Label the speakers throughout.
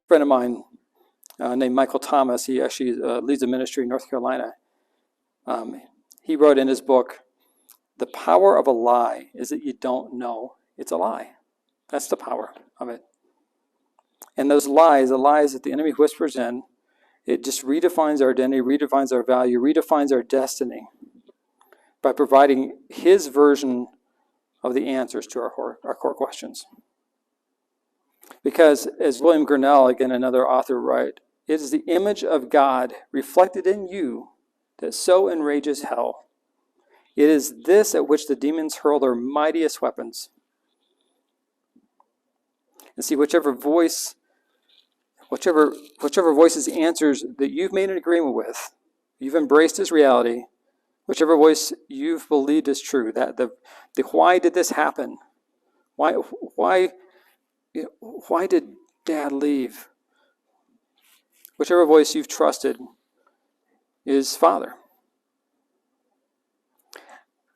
Speaker 1: friend of mine named Michael Thomas, he actually leads a ministry in North Carolina. He wrote in his book, "The power of a lie is that you don't know it's a lie." That's the power of it. And those lies, the lies that the enemy whispers in, it just redefines our identity, redefines our value, redefines our destiny by providing his version of the answers to our core questions. Because, as William Grinnell, again another author, writes, it is the image of God reflected in you that so enrages hell. It is this at which the demons hurl their mightiest weapons. And see, whichever voice's answers that you've made an agreement with, you've embraced as reality, whichever voice you've believed is true, that the why did this happen? Why did Dad leave? Whichever voice you've trusted is Father.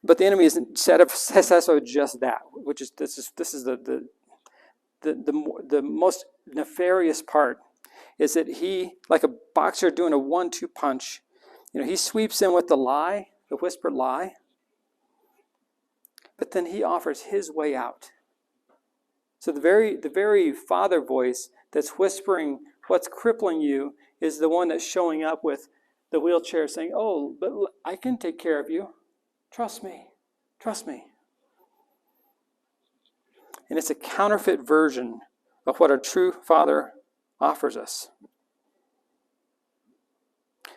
Speaker 1: But the enemy isn't satisfied with just that, which is this is the most nefarious part, is that he, like a boxer doing a 1-2 punch, he sweeps in with the lie, the whispered lie, but then he offers his way out. So the very Father voice that's whispering what's crippling you is the one that's showing up with the wheelchair saying, "Oh, but I can take care of you. Trust me. Trust me." And it's a counterfeit version of what our true Father offers us.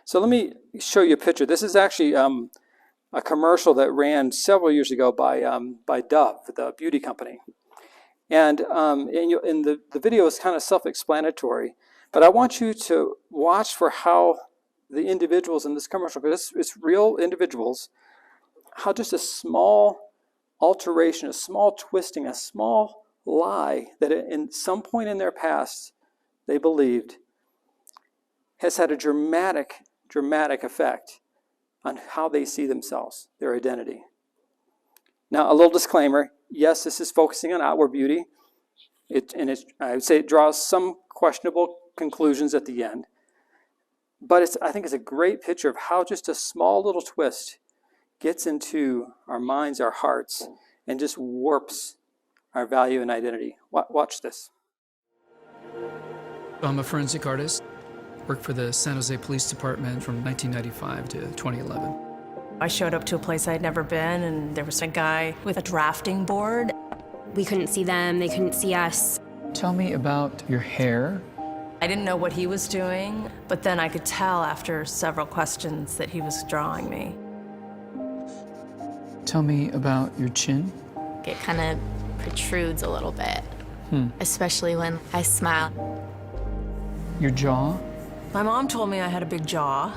Speaker 1: So let me show you a picture. This is actually a commercial that ran several years ago by Dove, the beauty company. And the video is kind of self-explanatory, but I want you to watch for how the individuals in this commercial, because it's real individuals, how just a small alteration, a small twisting, a small lie that in some point in their past they believed has had a dramatic effect on how they see themselves, their identity. Now, a little disclaimer, yes, this is focusing on outward beauty. I would say it draws some questionable conclusions at the end. But I think it's a great picture of how just a small little twist gets into our minds, our hearts, and just warps our value and identity. Watch this.
Speaker 2: I'm a forensic artist. Worked for the San Jose Police Department from 1995 to 2011.
Speaker 3: I showed up to a place I'd never been, and there was a guy with a drafting board.
Speaker 4: We couldn't see them, they couldn't see us.
Speaker 2: Tell me about your hair.
Speaker 3: I didn't know what he was doing, but then I could tell after several questions that he was drawing me.
Speaker 2: Tell me about your chin.
Speaker 5: It kind of protrudes a little bit, especially when I smile.
Speaker 2: Your jaw.
Speaker 3: My mom told me I had a big jaw.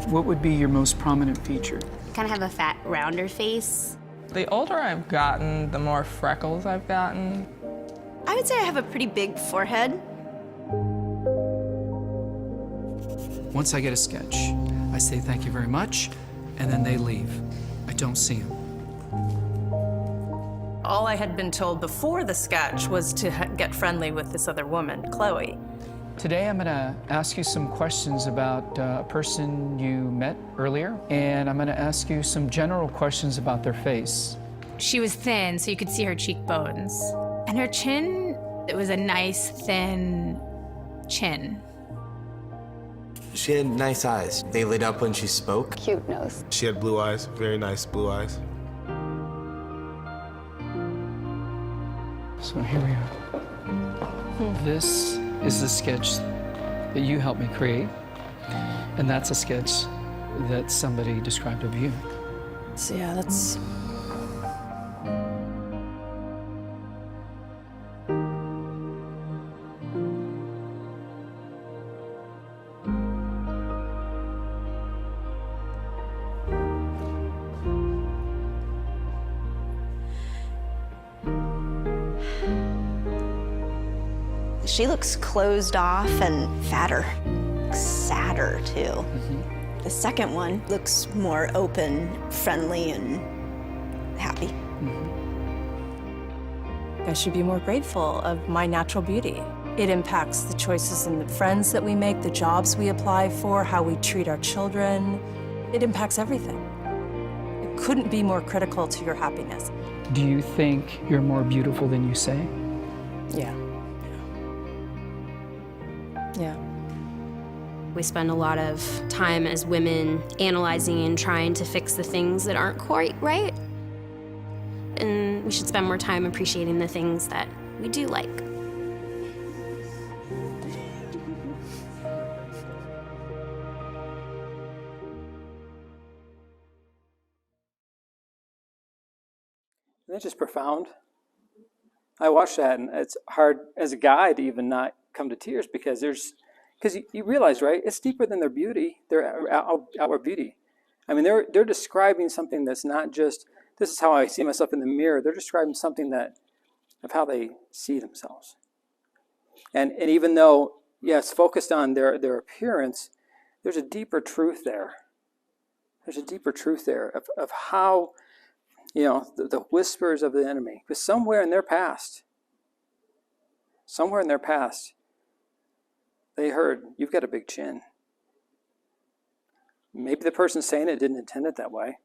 Speaker 2: What would be your most prominent feature?
Speaker 4: I kind of have a fat, rounder face.
Speaker 6: The older I've gotten, the more freckles I've gotten.
Speaker 4: I would say I have a pretty big forehead.
Speaker 2: Once I get a sketch, I say thank you very much, and then they leave. I don't see them.
Speaker 3: All I had been told before the sketch was to get friendly with this other woman, Chloe.
Speaker 2: Today I'm going to ask you some questions about a person you met earlier, and I'm going to ask you some general questions about their face.
Speaker 7: She was thin, so you could see her cheekbones. And her chin, it was a nice, thin chin.
Speaker 8: She had nice eyes. They lit up when she spoke.
Speaker 9: Cute nose.
Speaker 10: She had blue eyes, very nice blue eyes.
Speaker 2: So here we are. This is the sketch that you helped me create, and that's a sketch that somebody described of you.
Speaker 3: So yeah, that's...
Speaker 9: She looks closed off and fatter, sadder too. The second one looks more open, friendly, and happy.
Speaker 3: I should be more grateful of my natural beauty. It impacts the choices and the friends that we make, the jobs we apply for, how we treat our children. It impacts everything. It couldn't be more critical to your happiness.
Speaker 2: Do you think you're more beautiful than you say?
Speaker 3: Yeah. Yeah.
Speaker 4: We spend a lot of time as women analyzing and trying to fix the things that aren't quite right. And we should spend more time appreciating the things that we do like.
Speaker 1: Isn't that just profound? I watched that, and it's hard as a guy to even not come to tears because you realize, right? It's deeper than their beauty, their outward beauty. I mean, they're describing something that's not just, this is how I see myself in the mirror. They're describing something of how they see themselves. And even though, yes, focused on their appearance, there's a deeper truth there. There's a deeper truth there of how, the whispers of the enemy. Because somewhere in their past, they heard, you've got a big chin. Maybe the person saying it didn't intend it that way.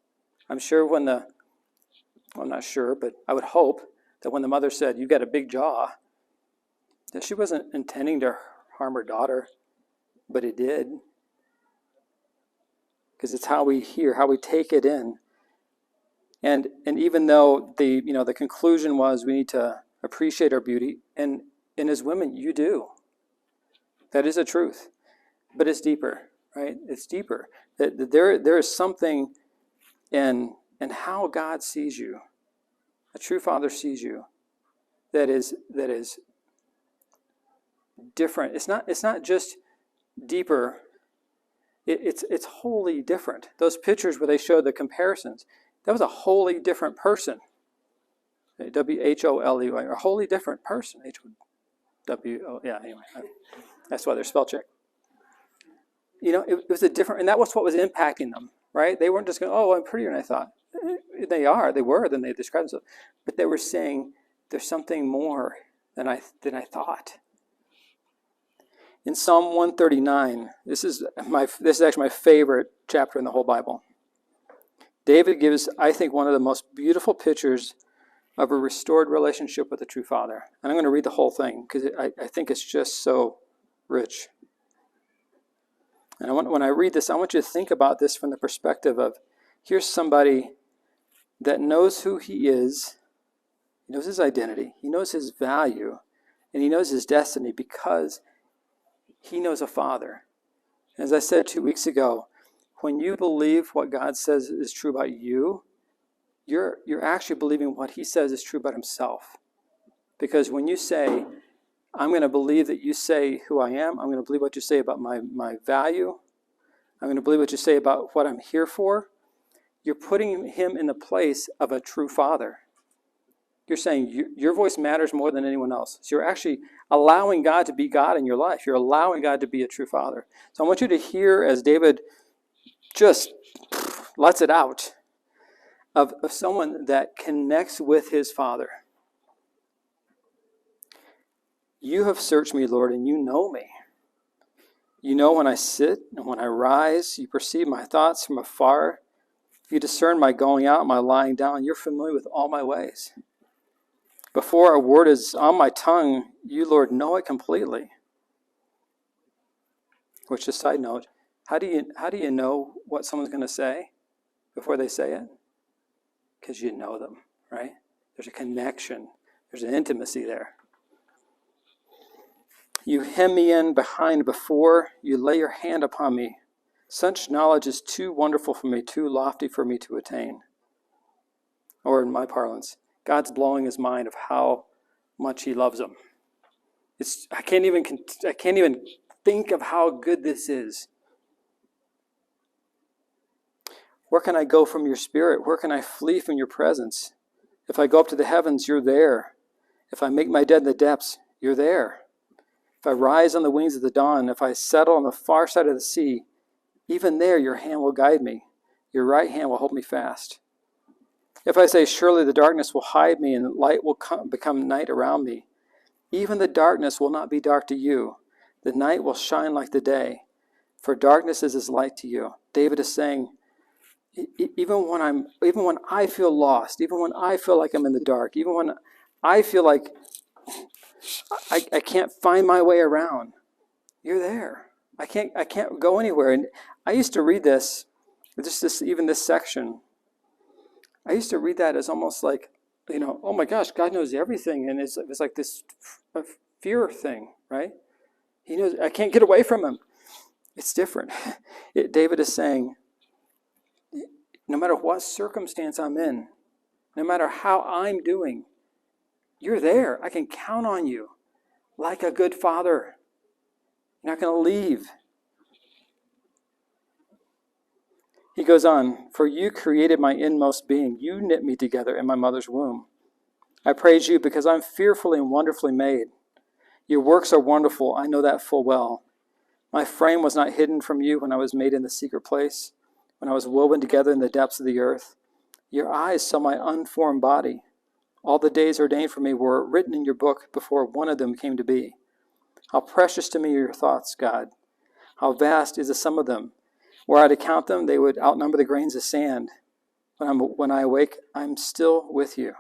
Speaker 1: I'm sure I'm not sure, but I would hope that when the mother said, you've got a big jaw, that she wasn't intending to harm her daughter, but it did. Because it's how we hear, how we take it in. And even though the conclusion was we need to appreciate our beauty, and as women, you do. That is a truth. But it's deeper, right? It's deeper. That there is something in how God sees you, a true father sees you, that is different. It's not just deeper. It's wholly different. Those pictures where they showed the comparisons, that was a wholly different person. W-H-O-L-E-Y, a wholly different person. Anyway. That's why they're spell check. It was a different, and that was what was impacting them, right? They weren't just going, oh, I'm prettier than I thought. They were than they described themselves. But they were saying, there's something more than I thought. In Psalm 139, this is actually my favorite chapter in the whole Bible. David gives, I think, one of the most beautiful pictures of a restored relationship with a true father. And I'm going to read the whole thing because I think it's just so rich. And when I read this, I want you to think about this from the perspective of, here's somebody that knows who he is, he knows his identity, he knows his value, and he knows his destiny because he knows a father. As I said 2 weeks ago, when you believe what God says is true about you, you're actually believing what he says is true about himself. Because when you say, I'm going to believe that you say who I am, I'm going to believe what you say about my value, I'm going to believe what you say about what I'm here for, you're putting him in the place of a true father. You're saying your voice matters more than anyone else. So you're actually allowing God to be God in your life. You're allowing God to be a true father. So I want you to hear as David just lets it out of someone that connects with his father. You have searched me, Lord, and you know me. You know when I sit and when I rise. You perceive my thoughts from afar. You discern my going out, my lying down. You're familiar with all my ways. Before a word is on my tongue, you, Lord, know it completely. Which, a side note, how do you know what someone's going to say before they say it? Because you know them, right? There's a connection. There's an intimacy there. You hem me in behind before. You lay your hand upon me. Such knowledge is too wonderful for me, too lofty for me to attain. Or in my parlance, God's blowing his mind of how much he loves him. I can't even think of how good this is. Where can I go from your spirit? Where can I flee from your presence? If I go up to the heavens, you're there. If I make my bed in the depths, you're there. If I rise on the wings of the dawn, if I settle on the far side of the sea, even there your hand will guide me. Your right hand will hold me fast. If I say, surely the darkness will hide me and light will become night around me, Even the darkness will not be dark to you. The night will shine like the day, for darkness is as light to you. David is saying, even when I feel lost, even when I feel like I'm in the dark, even when I feel like I can't find my way around, you're there. I can't go anywhere. And I used to read this, even this section. I used to read that as almost like, oh my gosh, God knows everything, and it's like this fear thing, right? He knows I can't get away from him. It's different. David is saying, no matter what circumstance I'm in, no matter how I'm doing, you're there. I can count on you like a good father. You're not going to leave. He goes on, for you created my inmost being. You knit me together in my mother's womb. I praise you because I'm fearfully and wonderfully made. Your works are wonderful. I know that full well. My frame was not hidden from you when I was made in the secret place, when I was woven together in the depths of the earth. Your eyes saw my unformed body. All the days ordained for me were written in your book before one of them came to be. How precious to me are your thoughts, God. How vast is the sum of them. Were I to count them, they would outnumber the grains of sand. When I awake, I'm still with you.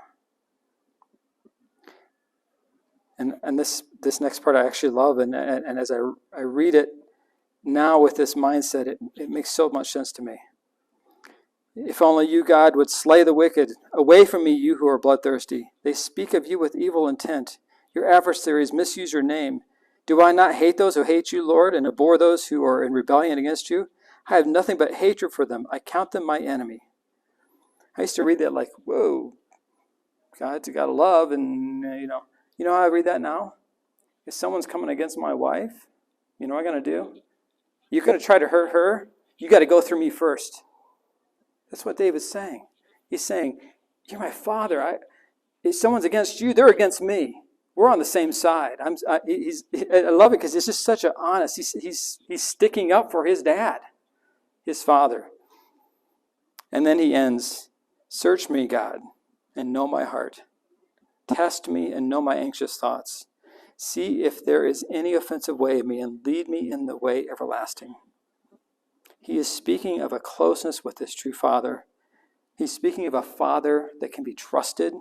Speaker 1: And this next part I actually love, and as I read it now with this mindset, it makes so much sense to me. If only you, God, would slay the wicked. Away from me, you who are bloodthirsty. They speak of you with evil intent. Your adversaries misuse your name. Do I not hate those who hate you, Lord, and abhor those who are in rebellion against you? I have nothing but hatred for them. I count them my enemy. I used to read that like, whoa, God's a God of love, and you know how I read that now? If someone's coming against my wife, you know what I'm going to do? You're going to try to hurt her? You got to go through me first. That's what David's saying. He's saying, you're my father. If someone's against you, they're against me. We're on the same side. I love it because it's just such an honest. He's sticking up for his dad, his father. And then he ends, search me, God, and know my heart. Test me and know my anxious thoughts. See if there is any offensive way in me, and lead me in the way everlasting. He is speaking of a closeness with his true father. He's speaking of a father that can be trusted.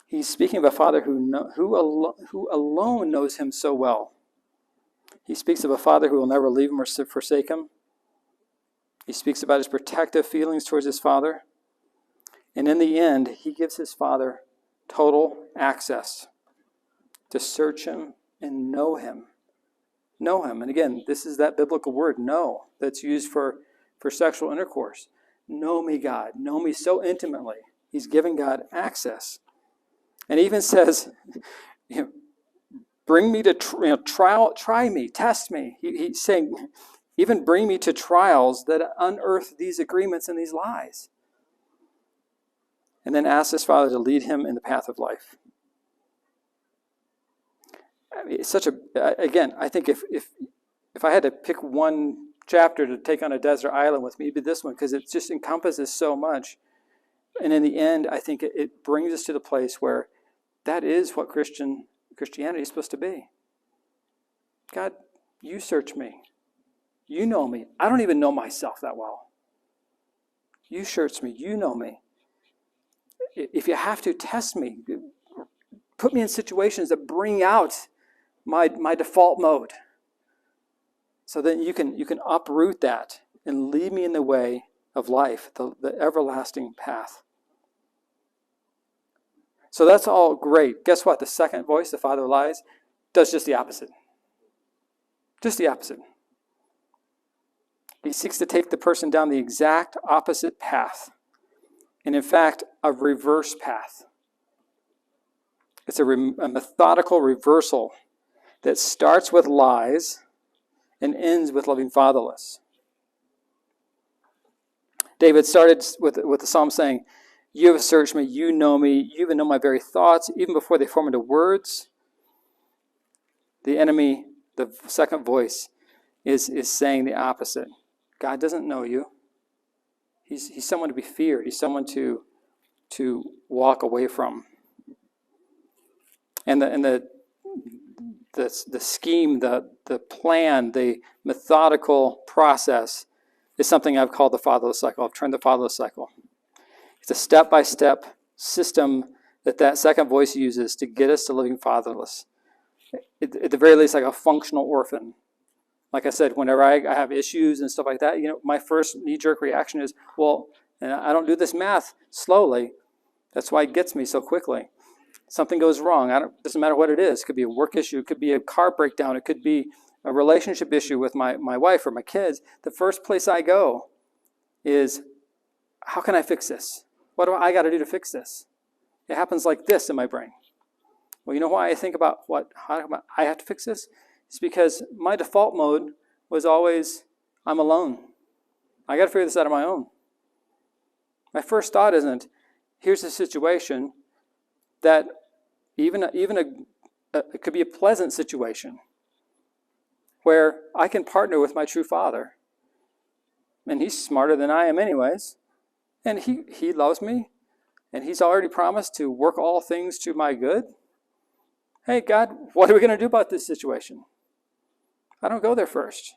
Speaker 1: He's speaking of a father who alone knows him so well. He speaks of a father who will never leave him or forsake him. He speaks about his protective feelings towards his father. And in the end, he gives his father total access to search him and know him. Know him. And again, this is that biblical word, know, that's used for sexual intercourse. Know me, God. Know me so intimately. He's giving God access. And he even says, bring me to try me, test me. He's saying, even bring me to trials that unearth these agreements and these lies. And then ask his father to lead him in the path of life. I mean, it's such again, I think if I had to pick one chapter to take on a desert island with me, it'd be this one, because it just encompasses so much. And in the end, I think it brings us to the place where that is what Christianity is supposed to be. God, you search me. You know me. I don't even know myself that well. You search me. You know me. If you have to, test me. Put me in situations that bring out my default mode. So then you can uproot that and lead me in the way of life, the everlasting path. So that's all great. Guess what? The second voice, the father of lies, does just the opposite. Just the opposite. He seeks to take the person down the exact opposite path. And in fact, a reverse path. It's a methodical reversal that starts with lies and ends with loving fatherless. David started with the psalm saying, you have searched me, you know me, you even know my very thoughts, even before they form into words. The enemy, the second voice, is saying the opposite. God doesn't know you. He's someone to be feared. He's someone to walk away from. And the the scheme, the plan, the methodical process is something I've called the fatherless cycle. I've termed the fatherless cycle. It's a step-by-step system that second voice uses to get us to living fatherless. At the very least, like a functional orphan. Like I said, whenever I have issues and stuff like that, my first knee-jerk reaction is, well, and I don't do this math slowly. That's why it gets me so quickly. Something goes wrong. Doesn't matter what it is. It could be a work issue. It could be a car breakdown. It could be a relationship issue with my wife or my kids. The first place I go is, how can I fix this? What do I got to do to fix this? It happens like this in my brain. Well, you know why I think about how I have to fix this? It's because my default mode was always, I'm alone. I got to figure this out on my own. My first thought isn't, here's a situation that it could be a pleasant situation where I can partner with my true father. And he's smarter than I am anyways. And he loves me. And he's already promised to work all things to my good. Hey, God, what are we going to do about this situation? I don't go there first.